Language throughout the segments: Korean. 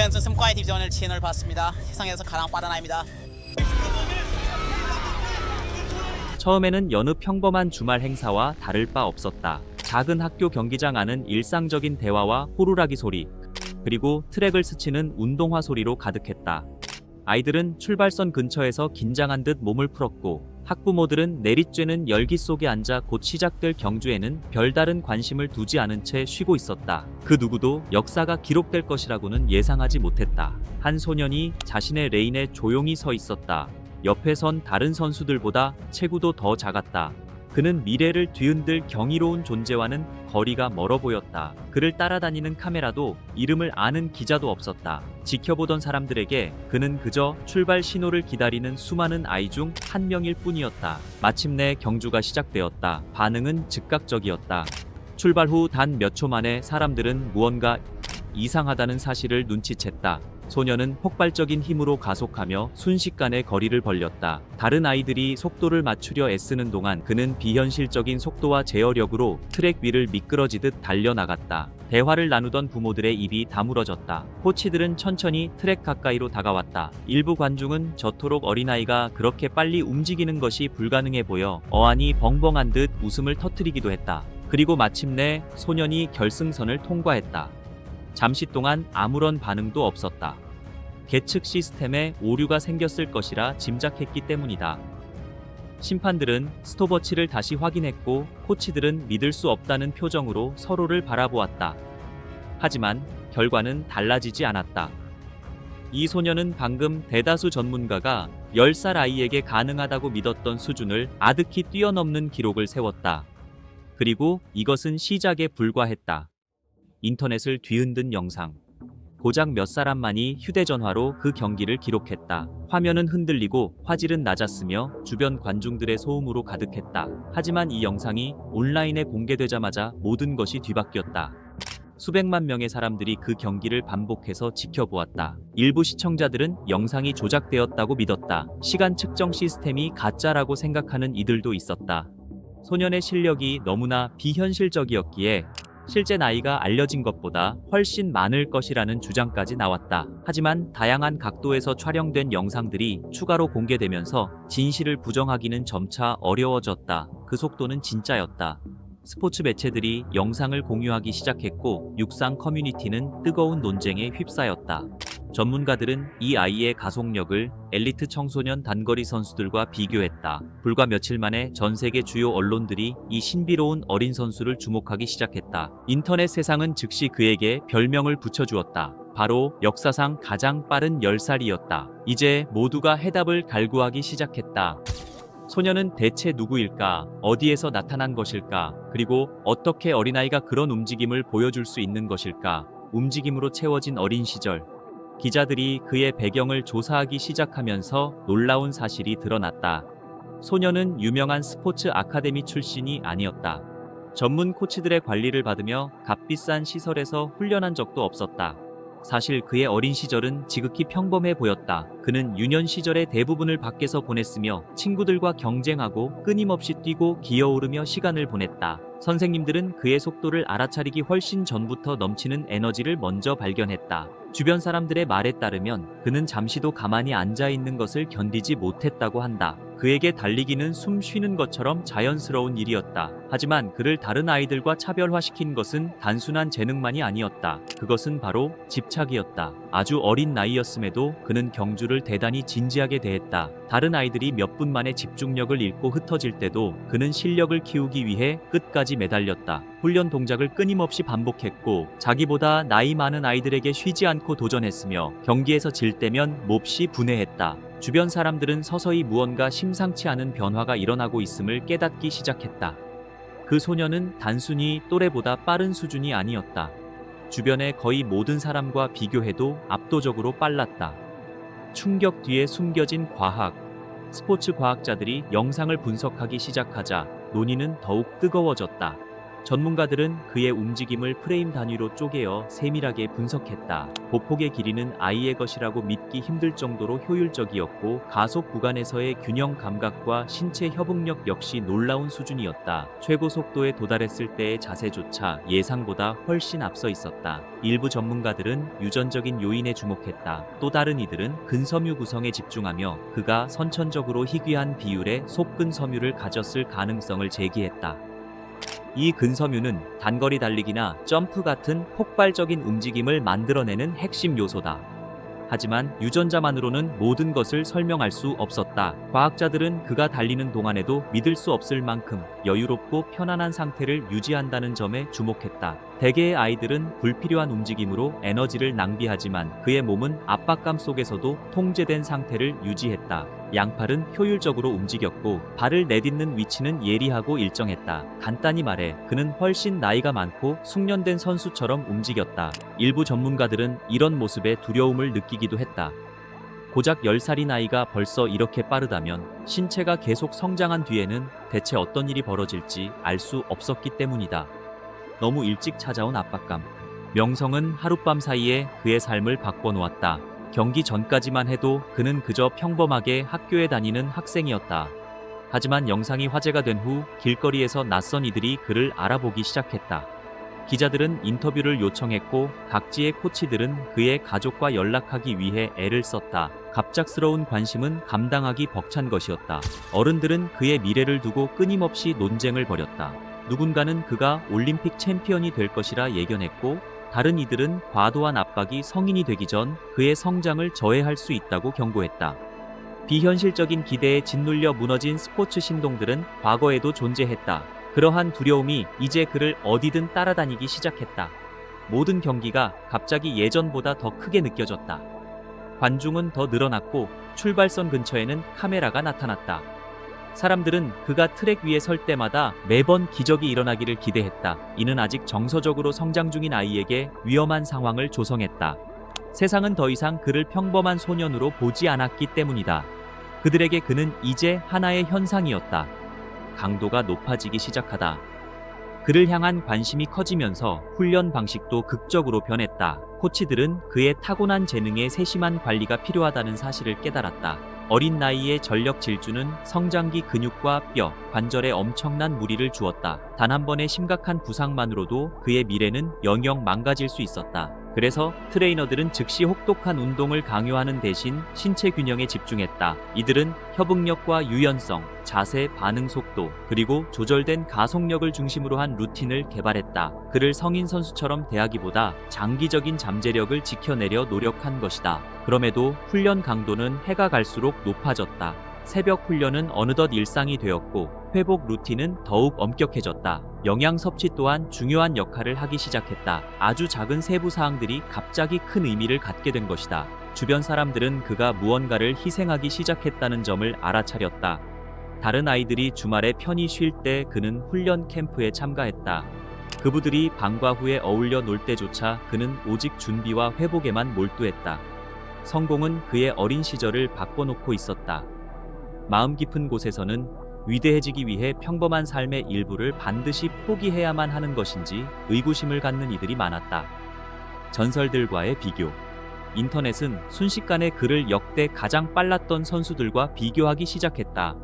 안녕하십니까. 스과의 디비전을 채널 봤습니다. 세상에서 가장 빠른 아이입니다. 처음에는 여느 평범한 주말 행사와 다를 바 없었다. 작은 학교 경기장 안은 일상적인 대화와 호루라기 소리, 그리고 트랙을 스치는 운동화 소리로 가득했다. 아이들은 출발선 근처에서 긴장한 듯 몸을 풀었고, 학부모들은 내리쬐는 열기 속에 앉아 곧 시작될 경주에는 별다른 관심을 두지 않은 채 쉬고 있었다. 그 누구도 역사가 기록될 것이라고는 예상하지 못했다. 한 소년이 자신의 레인에 조용히 서 있었다. 옆에 선 다른 선수들보다 체구도 더 작았다. 그는 미래를 뒤흔들 경이로운 존재와는 거리가 멀어 보였다. 그를 따라다니는 카메라도 이름을 아는 기자도 없었다. 지켜보던 사람들에게 그는 그저 출발 신호를 기다리는 수많은 아이 중 한 명일 뿐이었다. 마침내 경주가 시작되었다. 반응은 즉각적이었다. 출발 후 단 몇 초 만에 사람들은 무언가 이상하다는 사실을 눈치챘다. 소녀는 폭발적인 힘으로 가속하며 순식간에 거리를 벌렸다. 다른 아이들이 속도를 맞추려 애쓰는 동안 그는 비현실적인 속도와 제어력으로 트랙 위를 미끄러지듯 달려나갔다. 대화를 나누던 부모들의 입이 다물어졌다. 코치들은 천천히 트랙 가까이로 다가왔다. 일부 관중은 저토록 어린아이가 그렇게 빨리 움직이는 것이 불가능해 보여 어안이 벙벙한 듯 웃음을 터뜨리기도 했다. 그리고 마침내 소년이 결승선을 통과했다. 잠시 동안 아무런 반응도 없었다. 계측 시스템에 오류가 생겼을 것이라 짐작했기 때문이다. 심판들은 스톱워치를 다시 확인했고 코치들은 믿을 수 없다는 표정으로 서로를 바라보았다. 하지만 결과는 달라지지 않았다. 이 소녀는 방금 대다수 전문가가 10살 아이에게 가능하다고 믿었던 수준을 아득히 뛰어넘는 기록을 세웠다. 그리고 이것은 시작에 불과했다. 인터넷을 뒤흔든 영상. 고작 몇 사람만이 휴대전화로 그 경기를 기록했다. 화면은 흔들리고 화질은 낮았으며 주변 관중들의 소음으로 가득했다. 하지만 이 영상이 온라인에 공개되자마자 모든 것이 뒤바뀌었다. 수백만 명의 사람들이 그 경기를 반복해서 지켜보았다. 일부 시청자들은 영상이 조작되었다고 믿었다. 시간 측정 시스템이 가짜라고 생각하는 이들도 있었다. 소년의 실력이 너무나 비현실적이었기에 실제 나이가 알려진 것보다 훨씬 많을 것이라는 주장까지 나왔다. 하지만 다양한 각도에서 촬영된 영상들이 추가로 공개되면서 진실을 부정하기는 점차 어려워졌다. 그 속도는 진짜였다. 스포츠 매체들이 영상을 공유하기 시작했고 육상 커뮤니티는 뜨거운 논쟁에 휩싸였다. 전문가들은 이 아이의 가속력을 엘리트 청소년 단거리 선수들과 비교했다. 불과 며칠 만에 전 세계 주요 언론들이 이 신비로운 어린 선수를 주목하기 시작했다. 인터넷 세상은 즉시 그에게 별명을 붙여주었다. 바로 역사상 가장 빠른 10살이었다. 이제 모두가 해답을 갈구하기 시작했다. 소녀는 대체 누구일까? 어디에서 나타난 것일까? 그리고 어떻게 어린아이가 그런 움직임을 보여줄 수 있는 것일까? 움직임으로 채워진 어린 시절. 기자들이 그의 배경을 조사하기 시작하면서 놀라운 사실이 드러났다. 소녀는 유명한 스포츠 아카데미 출신이 아니었다. 전문 코치들의 관리를 받으며 값비싼 시설에서 훈련한 적도 없었다. 사실 그의 어린 시절은 지극히 평범해 보였다. 그는 유년 시절의 대부분을 밖에서 보냈으며 친구들과 경쟁하고 끊임없이 뛰고 기어오르며 시간을 보냈다. 선생님들은 그의 속도를 알아차리기 훨씬 전부터 넘치는 에너지를 먼저 발견했다. 주변 사람들의 말에 따르면 그는 잠시도 가만히 앉아있는 것을 견디지 못했다고 한다. 그에게 달리기는 숨 쉬는 것처럼 자연스러운 일이었다. 하지만 그를 다른 아이들과 차별화시킨 것은 단순한 재능만이 아니었다. 그것은 바로 집착이었다. 아주 어린 나이였음에도 그는 경주를 대단히 진지하게 대했다. 다른 아이들이 몇 분 만에 집중력을 잃고 흩어질 때도 그는 실력을 키우기 위해 끝까지 매달렸다. 훈련 동작을 끊임없이 반복했고 자기보다 나이 많은 아이들에게 쉬지 않고 도전했으며 경기에서 질 때면 몹시 분해했다. 주변 사람들은 서서히 무언가 심상치 않은 변화가 일어나고 있음을 깨닫기 시작했다. 그 소녀는 단순히 또래보다 빠른 수준이 아니었다. 주변의 거의 모든 사람과 비교해도 압도적으로 빨랐다. 충격 뒤에 숨겨진 과학. 스포츠 과학자들이 영상을 분석하기 시작하자 논의는 더욱 뜨거워졌다. 전문가들은 그의 움직임을 프레임 단위로 쪼개어 세밀하게 분석했다. 보폭의 길이는 아이의 것이라고 믿기 힘들 정도로 효율적이었고 가속 구간에서의 균형 감각과 신체 협응력 역시 놀라운 수준이었다. 최고 속도에 도달했을 때의 자세조차 예상보다 훨씬 앞서 있었다. 일부 전문가들은 유전적인 요인에 주목했다. 또 다른 이들은 근섬유 구성에 집중하며 그가 선천적으로 희귀한 비율의 속근섬유를 가졌을 가능성을 제기했다. 이 근섬유는 단거리 달리기나 점프 같은 폭발적인 움직임을 만들어내는 핵심 요소다. 하지만 유전자만으로는 모든 것을 설명할 수 없었다. 과학자들은 그가 달리는 동안에도 믿을 수 없을 만큼 여유롭고 편안한 상태를 유지한다는 점에 주목했다. 대개의 아이들은 불필요한 움직임으로 에너지를 낭비하지만 그의 몸은 압박감 속에서도 통제된 상태를 유지했다. 양팔은 효율적으로 움직였고 발을 내딛는 위치는 예리하고 일정했다. 간단히 말해 그는 훨씬 나이가 많고 숙련된 선수처럼 움직였다. 일부 전문가들은 이런 모습에 두려움을 느끼기도 했다. 고작 10살인 아이가 벌써 이렇게 빠르다면 신체가 계속 성장한 뒤에는 대체 어떤 일이 벌어질지 알 수 없었기 때문이다. 너무 일찍 찾아온 압박감. 명성은 하룻밤 사이에 그의 삶을 바꿔놓았다. 경기 전까지만 해도 그는 그저 평범하게 학교에 다니는 학생이었다. 하지만 영상이 화제가 된 후 길거리에서 낯선 이들이 그를 알아보기 시작했다. 기자들은 인터뷰를 요청했고 각지의 코치들은 그의 가족과 연락하기 위해 애를 썼다. 갑작스러운 관심은 감당하기 벅찬 것이었다. 어른들은 그의 미래를 두고 끊임없이 논쟁을 벌였다. 누군가는 그가 올림픽 챔피언이 될 것이라 예견했고 다른 이들은 과도한 압박이 성인이 되기 전 그의 성장을 저해할 수 있다고 경고했다. 비현실적인 기대에 짓눌려 무너진 스포츠 신동들은 과거에도 존재했다. 그러한 두려움이 이제 그를 어디든 따라다니기 시작했다. 모든 경기가 갑자기 예전보다 더 크게 느껴졌다. 관중은 더 늘어났고 출발선 근처에는 카메라가 나타났다. 사람들은 그가 트랙 위에 설 때마다 매번 기적이 일어나기를 기대했다. 이는 아직 정서적으로 성장 중인 아이에게 위험한 상황을 조성했다. 세상은 더 이상 그를 평범한 소년으로 보지 않았기 때문이다. 그들에게 그는 이제 하나의 현상이었다. 강도가 높아지기 시작하다. 그를 향한 관심이 커지면서 훈련 방식도 극적으로 변했다. 코치들은 그의 타고난 재능에 세심한 관리가 필요하다는 사실을 깨달았다. 어린 나이에 전력 질주는 성장기 근육과 뼈, 관절에 엄청난 무리를 주었다. 단 한 번의 심각한 부상만으로도 그의 미래는 영영 망가질 수 있었다. 그래서 트레이너들은 즉시 혹독한 운동을 강요하는 대신 신체 균형에 집중했다. 이들은 협응력과 유연성, 자세, 반응 속도, 그리고 조절된 가속력을 중심으로 한 루틴을 개발했다. 그를 성인 선수처럼 대하기보다 장기적인 잠재력을 지켜내려 노력한 것이다. 그럼에도 훈련 강도는 해가 갈수록 높아졌다. 새벽 훈련은 어느덧 일상이 되었고 회복 루틴은 더욱 엄격해졌다. 영양 섭취 또한 중요한 역할을 하기 시작했다. 아주 작은 세부 사항들이 갑자기 큰 의미를 갖게 된 것이다. 주변 사람들은 그가 무언가를 희생하기 시작했다는 점을 알아차렸다. 다른 아이들이 주말에 편히 쉴 때 그는 훈련 캠프에 참가했다. 그부들이 방과 후에 어울려 놀 때조차 그는 오직 준비와 회복에만 몰두했다. 성공은 그의 어린 시절을 바꿔놓고 있었다. 마음 깊은 곳에서는 위대해지기 위해 평범한 삶의 일부를 반드시 포기해야만 하는 것인지 의구심을 갖는 이들이 많았다. 전설들과의 비교. 인터넷은 순식간에 그를 역대 가장 빨랐던 선수들과 비교하기 시작했다.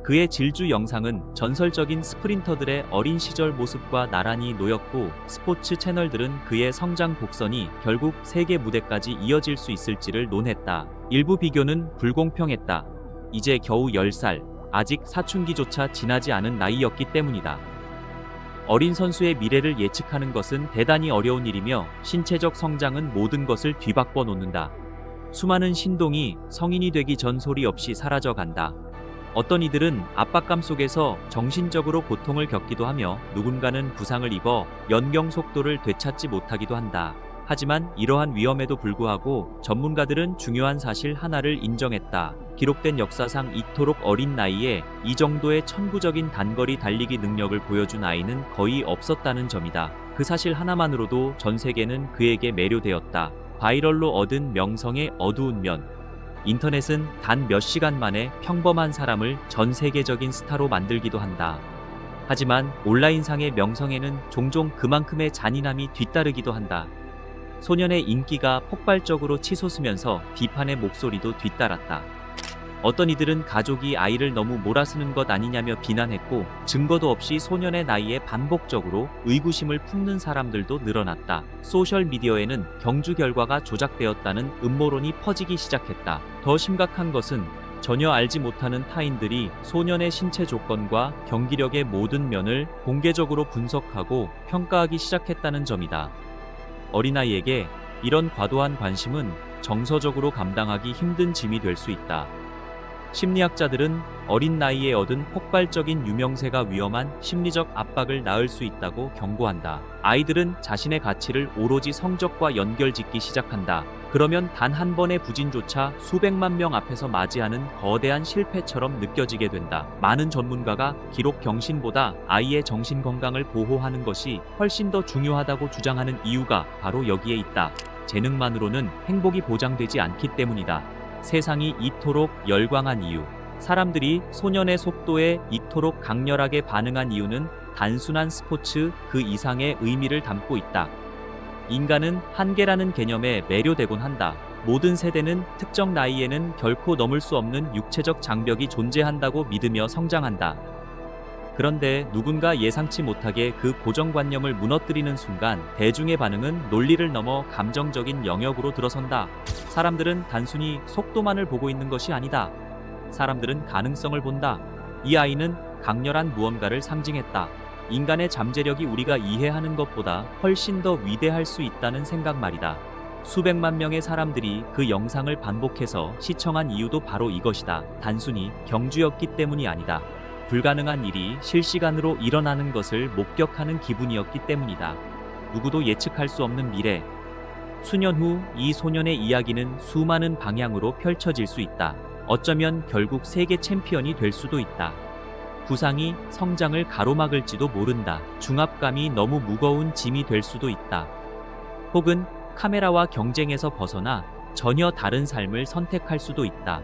그의 질주 영상은 전설적인 스프린터들의 어린 시절 모습과 나란히 놓였고 스포츠 채널들은 그의 성장 곡선이 결국 세계 무대까지 이어질 수 있을지를 논했다. 일부 비교는 불공평했다. 이제 겨우 10살, 아직 사춘기조차 지나지 않은 나이였기 때문이다. 어린 선수의 미래를 예측하는 것은 대단히 어려운 일이며 신체적 성장은 모든 것을 뒤바꿔 놓는다. 수많은 신동이 성인이 되기 전 소리 없이 사라져간다. 어떤 이들은 압박감 속에서 정신적으로 고통을 겪기도 하며 누군가는 부상을 입어 연경 속도를 되찾지 못하기도 한다. 하지만 이러한 위험에도 불구하고 전문가들은 중요한 사실 하나를 인정했다. 기록된 역사상 이토록 어린 나이에 이 정도의 천부적인 단거리 달리기 능력을 보여준 아이는 거의 없었다는 점이다. 그 사실 하나만으로도 전 세계는 그에게 매료되었다. 바이럴로 얻은 명성의 어두운 면. 인터넷은 단 몇 시간 만에 평범한 사람을 전 세계적인 스타로 만들기도 한다. 하지만 온라인상의 명성에는 종종 그만큼의 잔인함이 뒤따르기도 한다. 소년의 인기가 폭발적으로 치솟으면서 비판의 목소리도 뒤따랐다. 어떤 이들은 가족이 아이를 너무 몰아쓰는 것 아니냐며 비난했고, 증거도 없이 소년의 나이에 반복적으로 의구심을 품는 사람들도 늘어났다. 소셜미디어에는 경주 결과가 조작되었다는 음모론이 퍼지기 시작했다. 더 심각한 것은 전혀 알지 못하는 타인들이 소년의 신체 조건과 경기력의 모든 면을 공개적으로 분석하고 평가하기 시작했다는 점이다. 어린아이에게 이런 과도한 관심은 정서적으로 감당하기 힘든 짐이 될 수 있다. 심리학자들은 어린 나이에 얻은 폭발적인 유명세가 위험한 심리적 압박을 낳을 수 있다고 경고한다. 아이들은 자신의 가치를 오로지 성적과 연결짓기 시작한다. 그러면 단 한 번의 부진조차 수백만 명 앞에서 맞이하는 거대한 실패처럼 느껴지게 된다. 많은 전문가가 기록 경신보다 아이의 정신 건강을 보호하는 것이 훨씬 더 중요하다고 주장하는 이유가 바로 여기에 있다. 재능만으로는 행복이 보장되지 않기 때문이다. 세상이 이토록 열광한 이유, 사람들이 소년의 속도에 이토록 강렬하게 반응한 이유는 단순한 스포츠 그 이상의 의미를 담고 있다. 인간은 한계라는 개념에 매료되곤 한다. 모든 세대는 특정 나이에는 결코 넘을 수 없는 육체적 장벽이 존재한다고 믿으며 성장한다. 그런데 누군가 예상치 못하게 그 고정관념을 무너뜨리는 순간 대중의 반응은 논리를 넘어 감정적인 영역으로 들어선다. 사람들은 단순히 속도만을 보고 있는 것이 아니다. 사람들은 가능성을 본다. 이 아이는 강렬한 무언가를 상징했다. 인간의 잠재력이 우리가 이해하는 것보다 훨씬 더 위대할 수 있다는 생각 말이다. 수백만 명의 사람들이 그 영상을 반복해서 시청한 이유도 바로 이것이다. 단순히 경주였기 때문이 아니다. 불가능한 일이 실시간으로 일어나는 것을 목격하는 기분이었기 때문이다. 누구도 예측할 수 없는 미래. 수년 후 이 소년의 이야기는 수많은 방향으로 펼쳐질 수 있다. 어쩌면 결국 세계 챔피언이 될 수도 있다. 부상이 성장을 가로막을지도 모른다. 중압감이 너무 무거운 짐이 될 수도 있다. 혹은 카메라와 경쟁에서 벗어나 전혀 다른 삶을 선택할 수도 있다.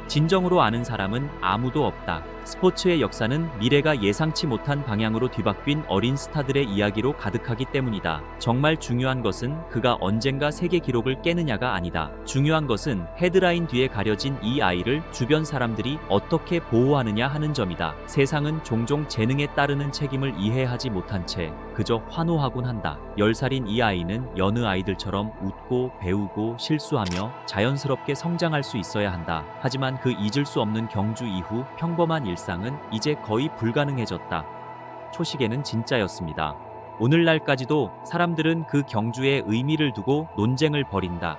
진정으로 아는 사람은 아무도 없다. 스포츠의 역사는 미래가 예상치 못한 방향으로 뒤바뀐 어린 스타들의 이야기로 가득하기 때문이다. 정말 중요한 것은 그가 언젠가 세계 기록을 깨느냐가 아니다. 중요한 것은 헤드라인 뒤에 가려진 이 아이를 주변 사람들이 어떻게 보호하느냐 하는 점이다. 세상은 종종 재능에 따르는 책임을 이해하지 못한 채 그저 환호하곤 한다. 10살인 이 아이는 여느 아이들처럼 웃고 배우고 실수하며 자연스럽게 성장할 수 있어야 한다. 하지만 그 잊을 수 없는 경주 이후 평범한 일상은 이제 거의 불가능해졌다. 초시계는 진짜였습니다. 오늘날까지도 사람들은 그 경주에 의미를 두고 논쟁을 벌인다.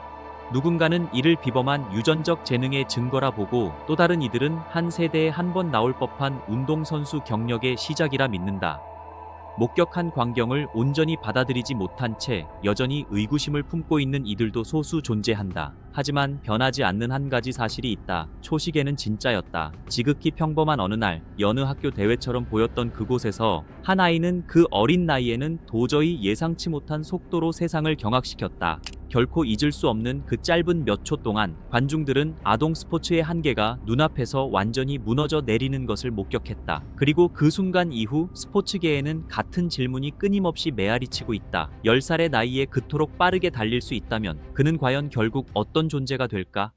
누군가는 이를 비범한 유전적 재능의 증거라 보고, 또 다른 이들은 한 세대에 한 번 나올 법한 운동선수 경력의 시작이라 믿는다. 목격한 광경을 온전히 받아들이지 못한 채 여전히 의구심을 품고 있는 이들도 소수 존재한다. 하지만 변하지 않는 한 가지 사실이 있다. 초시계는 진짜였다. 지극히 평범한 어느 날, 여느 학교 대회처럼 보였던 그곳에서 한 아이는 그 어린 나이에는 도저히 예상치 못한 속도로 세상을 경악시켰다. 결코 잊을 수 없는 그 짧은 몇 초 동안 관중들은 아동 스포츠의 한계가 눈앞에서 완전히 무너져 내리는 것을 목격했다. 그리고 그 순간 이후 스포츠계에는 같은 질문이 끊임없이 메아리치고 있다. 10살의 나이에 그토록 빠르게 달릴 수 있다면 그는 과연 결국 어떤 존재가 될까?